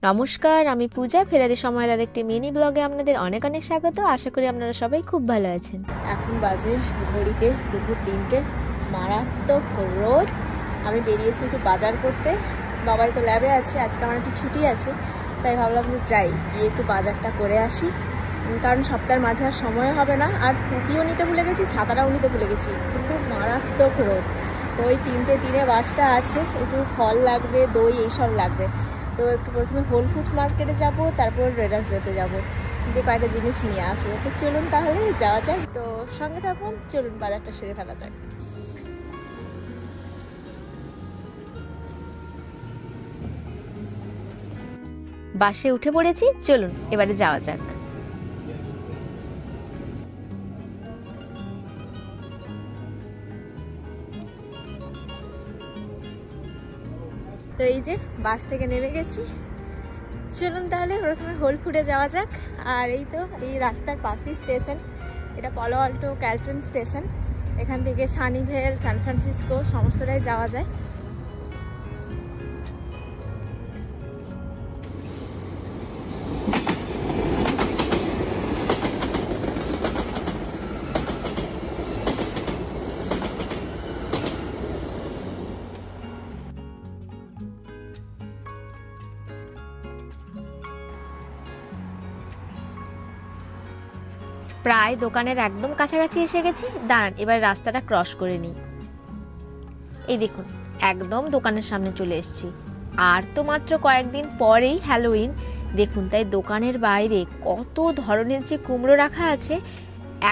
নমস্কার, আমি পূজা। ফেরারি সময়ের আরেকটি মিনি ব্লগে আপনাদের অনেক অনেক স্বাগত। আশা করি আপনারা সবাই খুব ভালো আছেন। এখন বাজে ঘড়িতে দুপুর 3টে, মারাত্মক রোদ। আমি বেরিয়েছি একটু বাজার করতে। বাবাই তো ল্যাবে আছে, আজকে আমার একটু ছুটি আছে, তাই ভাবলাম যে যাই, গিয়ে একটু বাজারটা করে আসি, কারণ সপ্তাহের মাঝে আর সময় হবে না। আর টুপিও নিতে ভুলে গেছি, ছাতাটাও নিতে ভুলে গেছি, কিন্তু মারাত্মক রোদ। তো ওই 3টে বাসটা আছে, একটু ফল লাগবে, দই এইসব লাগবে। তো একটু প্রথমে হোল ফুডস মার্কেটে যাব, তারপর রেডার্স যেতে যাবো, দিয়ে কয়েকটা জিনিস নিয়ে আসবো। তো চলুন তাহলে যাওয়া যাক। তো সঙ্গে থাকুন, চলুন বাজারটা সেরে ফেলা যাক। বাসে উঠে পড়েছি, চলুন এবারে যাওয়া যাক। তো এই যে বাস থেকে নেমে গেছি, চলুন তাহলে প্রথমে হোল ফুডে যাওয়া যাক। আর এই তো এই রাস্তার পাশেই স্টেশন, এটা পলো অল্টো ক্যালটন স্টেশন। এখান থেকে সানিভেল, সান ফ্রান্সিসকো সমস্তটাই যাওয়া যায়। প্রায় দোকানের একদম কাছাকাছি এসে গেছি। দাঁড়ান, এবার রাস্তাটা ক্রস করে নিই। এই দেখুন, একদম দোকানের সামনে চলে এসেছি। আর তো মাত্র কয়েকদিন পরেই হ্যালোউইন। দেখুন, তাই দোকানের বাইরে কত ধরনের যে কুমড়ো রাখা আছে।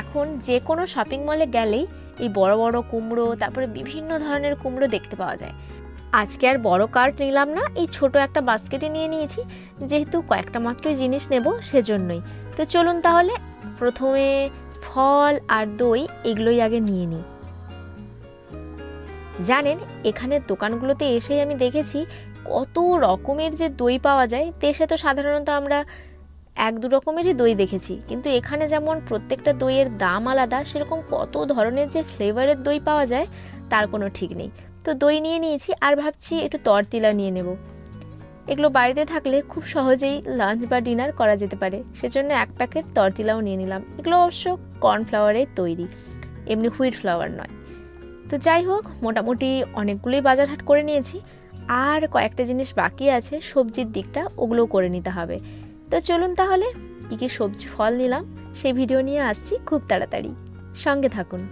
এখন যে কোনো শপিং মলে গেলেই এই বড় বড় কুমড়ো, তারপরে বিভিন্ন ধরনের কুমড়ো দেখতে পাওয়া যায়। আজকে আর বড় কার্ট নিলাম না, এই ছোট একটা বাস্কেটে নিয়ে নিয়েছি, যেহেতু কয়েকটা মাত্রই জিনিস নেব সেজন্যই। তো চলুন তাহলে প্রথমে ফল আর দই এগুলোই আগে নিয়ে নিই। জানেন, এখানের দোকানগুলোতে এসেই আমি দেখেছি কত রকমের যে দই পাওয়া যায়। দেশে তো সাধারণত আমরা 1-2 রকমেরই দই দেখেছি, কিন্তু এখানে যেমন প্রত্যেকটা দইয়ের দাম আলাদা, সেরকম কত ধরনের যে ফ্লেভারের দই পাওয়া যায় তার কোনো ঠিক নেই। তো দই নিয়ে নিয়েছি, আর ভাবছি একটু তরতিলা নিয়ে নেব। এগুলো বাড়িতে থাকলে খুব সহজেই লাঞ্চ বা ডিনার করা যেতে পারে, সেজন্য 1 প্যাকেট তরতিলাও নিয়ে নিলাম। এগুলো অবশ্য কর্নফ্লাওয়ারের তৈরি, এমনি হুইট ফ্লাওয়ার নয়। তো যাই হোক, মোটামুটি অনেকগুলোই বাজার হাট করে নিয়েছি। আর কয়েকটা জিনিস বাকি আছে, সবজির দিকটা ওগুলোও করে নিতে হবে। তো চলুন তাহলে কী কী সবজি ফল নিলাম সেই ভিডিও নিয়ে আসছি খুব তাড়াতাড়ি, সঙ্গে থাকুন।